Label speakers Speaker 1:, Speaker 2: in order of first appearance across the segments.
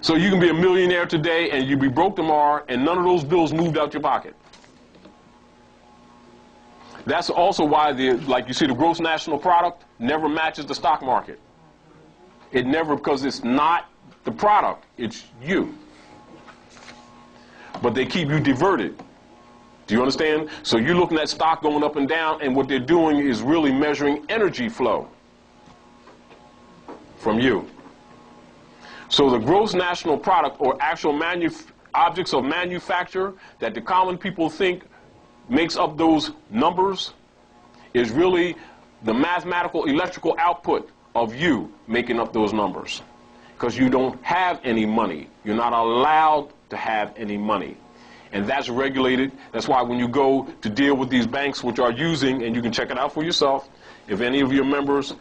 Speaker 1: So you can be a millionaire today and you be broke tomorrow and none of those bills moved out your pocket. That's also why, like you see, the gross national product never matches the stock market. It never, because it's not the product, it's you. But they keep you diverted. Do you understand? So you're looking at stock going up and down, and what they're doing is really measuring energy flow from you. So the gross national product, or actual objects of manufacture that the common people think makes up those numbers, is really the mathematical electrical output of you making up those numbers. Because you don't have any money. You're not allowed to have any money. And that's regulated. That's why when you go to deal with these banks which are using, and you can check it out for yourself, if any of your members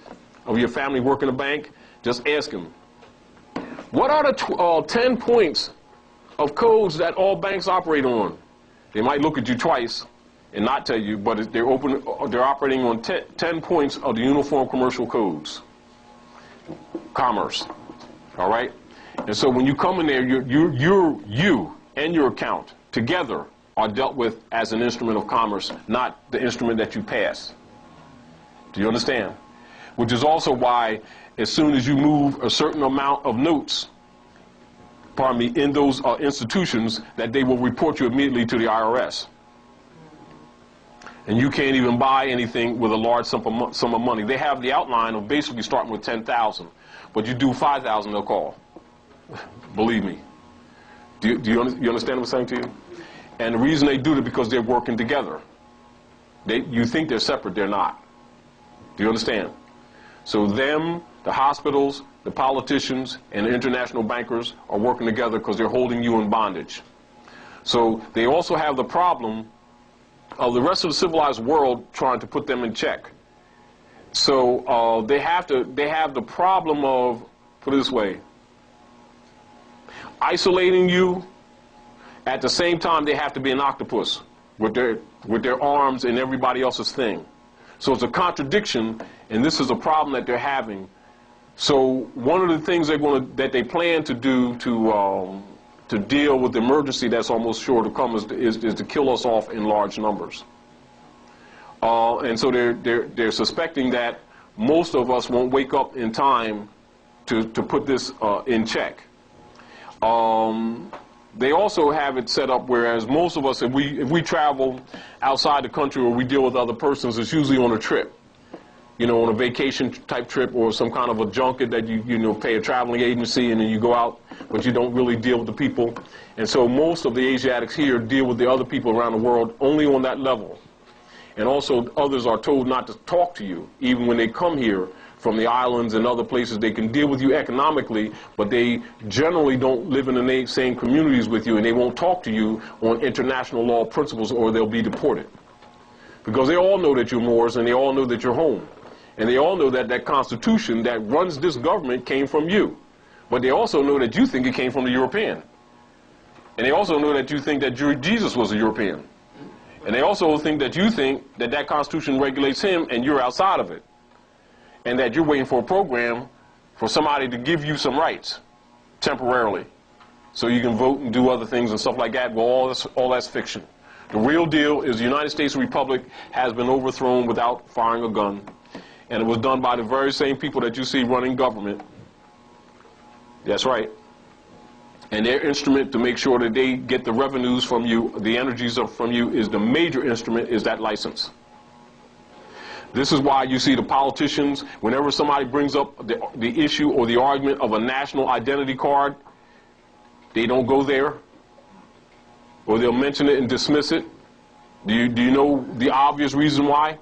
Speaker 1: of your family work in a bank, just ask them, what are the 10 points of codes that all banks operate on? They might look at you twice and not tell you, but they're operating on 10 points of the Uniform Commercial Codes. Commerce. All right? And so when you come in there, you and your account together are dealt with as an instrument of commerce, not the instrument that you pass. Do you understand? Which is also why, as soon as you move a certain amount of notes, pardon me, in those institutions, that they will report you immediately to the IRS. And you can't even buy anything with a large sum of money. They have the outline of basically starting with 10,000, but you do 5,000, they'll call. Believe me. Do you understand what I'm saying to you? And the reason they do it is because they're working together. You think they're separate, they're not. Do you understand? So them, the hospitals, the politicians, and the international bankers are working together because they're holding you in bondage. So they also have the problem of the rest of the civilized world trying to put them in check. So they have the problem of, put it this way, isolating you. At the same time, they have to be an octopus with their arms and everybody else's thing. So it's a contradiction, and this is a problem that they're having. So one of the things that they plan to do to deal with the emergency that's almost sure to come is to kill us off in large numbers. And so they're suspecting that most of us won't wake up in time to put this in check. They also have it set up whereas most of us, if we travel outside the country or we deal with other persons, it's usually on a trip. You know, on a vacation type trip or some kind of a junket that you pay a traveling agency and then you go out, but you don't really deal with the people. And so most of the Asiatics here deal with the other people around the world only on that level. And also others are told not to talk to you, even when they come here from the islands and other places. They can deal with you economically, but they generally don't live in the same communities with you, and they won't talk to you on international law principles or they'll be deported. Because they all know that you're Moors and they all know that you're home. And they all know that that constitution that runs this government came from you. But they also know that you think it came from the European. And they also know that you think that Jesus was a European. And they also think that that constitution regulates him and you're outside of it. And that you're waiting for a program for somebody to give you some rights temporarily so you can vote and do other things and stuff like that. Well, all that's fiction. The real deal is the United States Republic has been overthrown without firing a gun. And it was done by the very same people that you see running government. That's right. And their instrument to make sure that they get the revenues from you, the energies from you, is the major instrument, is that license. This is why you see the politicians, whenever somebody brings up the issue or the argument of a national identity card, they don't go there. Or they'll mention it and dismiss it. Do you know the obvious reason why?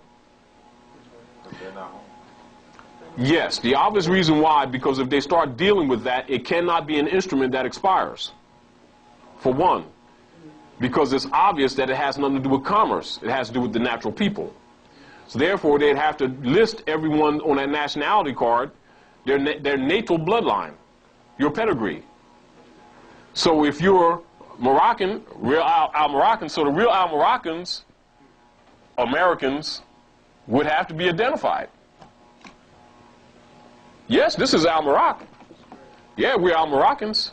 Speaker 1: Yes, the obvious reason why, because if they start dealing with that, it cannot be an instrument that expires. For one, because it's obvious that it has nothing to do with commerce. It has to do with the natural people. So therefore, they'd have to list everyone on that nationality card, their natal bloodline, your pedigree. So if you're Moroccan, real Al-Moroccans, so the real Al-Moroccans, Americans, would have to be identified. Yes, this is Al-Moroccan. Yeah, we're Al-Moroccans.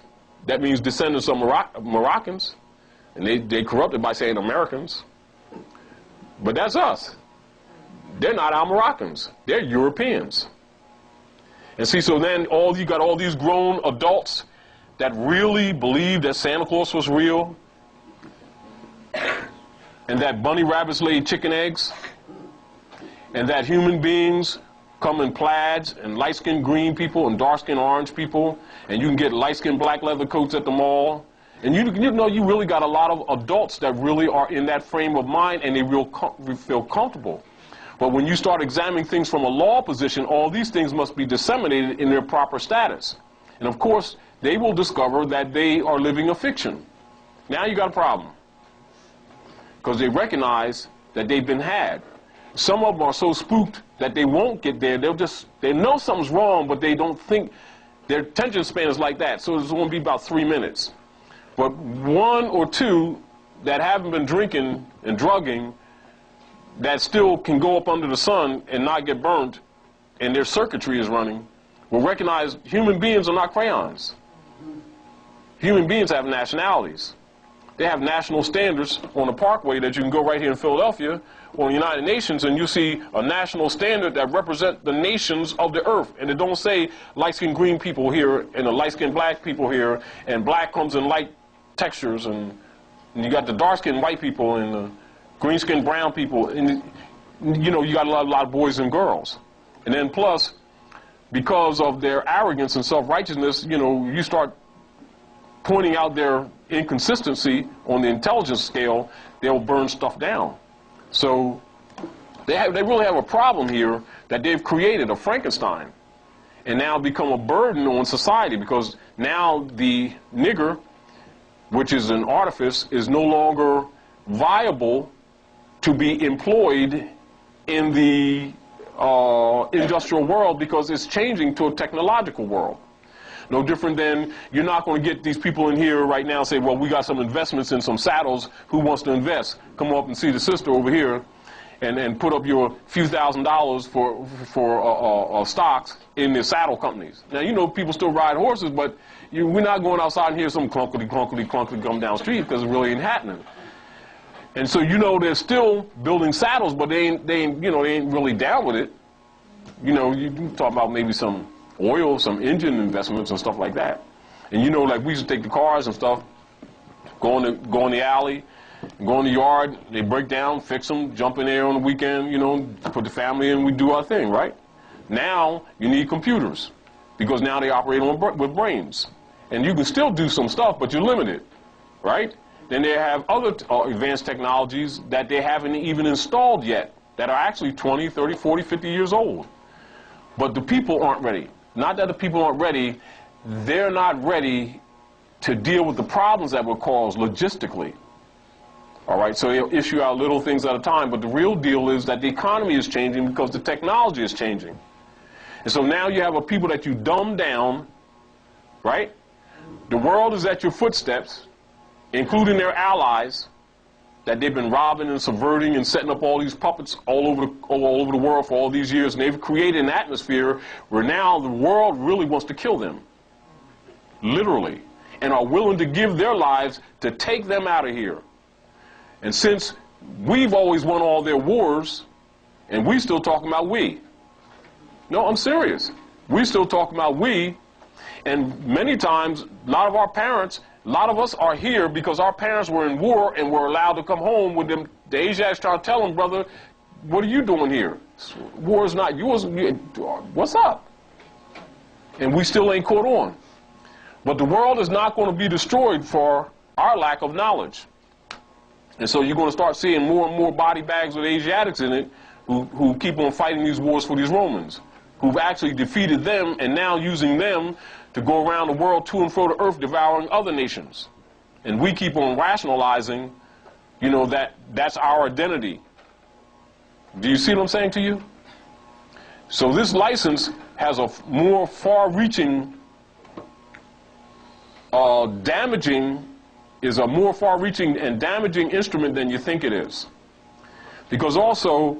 Speaker 1: that means descendants of Moroccans, and they corrupt it by saying Americans. But that's us. They're not our Moroccans. They're Europeans. And see, so then you got all these grown adults that really believe that Santa Claus was real, and that bunny rabbits laid chicken eggs, and that human beings come in plaids, and light-skinned green people and dark-skinned orange people, and you can get light-skinned black leather coats at the mall. And you know, you really got a lot of adults that really are in that frame of mind, and they feel comfortable. But when you start examining things from a law position, all these things must be disseminated in their proper status. And of course, they will discover that they are living a fiction. Now you got a problem. Because they recognize that they've been had. Some of them are so spooked that they won't get there. They know something's wrong, but they don't think, their attention span is like that. So it's going to be about 3 minutes. But one or two that haven't been drinking and drugging, that still can go up under the sun and not get burnt, and their circuitry is running, will recognize human beings are not crayons. Human beings have nationalities. They have national standards on the parkway that you can go right here in Philadelphia or the United Nations, and you see a national standard that represents the nations of the earth. And it don't say light-skinned green people here and the light-skinned black people here, and black comes in light textures, and you got the dark-skinned white people and the green-skinned brown people, and you know, you got a lot of boys and girls. And then plus, because of their arrogance and self-righteousness, you know, you start pointing out their inconsistency on the intelligence scale, they'll burn stuff down. So they really have a problem here that they've created, a Frankenstein, and now become a burden on society, because now the nigger, which is an artifice, is no longer viable to be employed in the industrial world, because it's changing to a technological world. No different than, you're not going to get these people in here right now and say, well, we got some investments in some saddles, who wants to invest? Come up and see the sister over here and put up your few $1,000s for stocks in the saddle companies. Now, you know, people still ride horses, but we're not going outside and hear some clunkety come down the street, because it really ain't happening. And so, you know, they're still building saddles, but they ain't really down with it. You know, you talk about maybe some oil, some engine investments and stuff like that. And you know, like we used to take the cars and stuff, go in the alley, go in the yard, they break down, fix them, jump in there on the weekend, you know, put the family in, we do our thing, right? Now, you need computers, because now they operate with brains. And you can still do some stuff, but you're limited, right? Then they have other advanced technologies that they haven't even installed yet, that are actually 20, 30, 40, 50 years old. But the people aren't ready. Not that the people aren't ready, they're not ready to deal with the problems that were caused logistically. All right, so they'll issue out little things at a time, but the real deal is that the economy is changing because the technology is changing. And so now you have a people that you dumb down, right? The world is at your footsteps, including their allies, that they've been robbing and subverting and setting up all these puppets all over the world for all these years, and they've created an atmosphere where now the world really wants to kill them, literally, and are willing to give their lives to take them out of here. And since we've always won all their wars, and we still talking about we. No, I'm serious. We still talking about we, and many times, a lot of our parents, a lot of us are here because our parents were in war and were allowed to come home with them. The Asiatics trying to tell them, brother, what are you doing here? War is not yours. What's up? And we still ain't caught on. But the world is not going to be destroyed for our lack of knowledge. And so you're going to start seeing more and more body bags with Asiatics in it who keep on fighting these wars for these Romans, who've actually defeated them and now using them to go around the world to and fro the earth devouring other nations. And we keep on rationalizing, you know, that's our identity. Do you see what I'm saying to you? So this license has a more far-reaching, is a more far-reaching and damaging instrument than you think it is. Because also,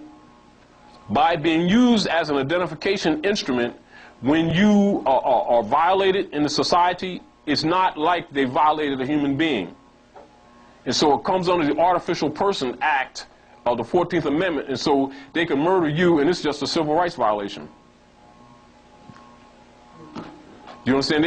Speaker 1: by being used as an identification instrument, when you are violated in the society it's not like they violated a human being. And so it comes under the Artificial Person Act of the 14th Amendment, and so they can murder you, and it's just a civil rights violation. You understand?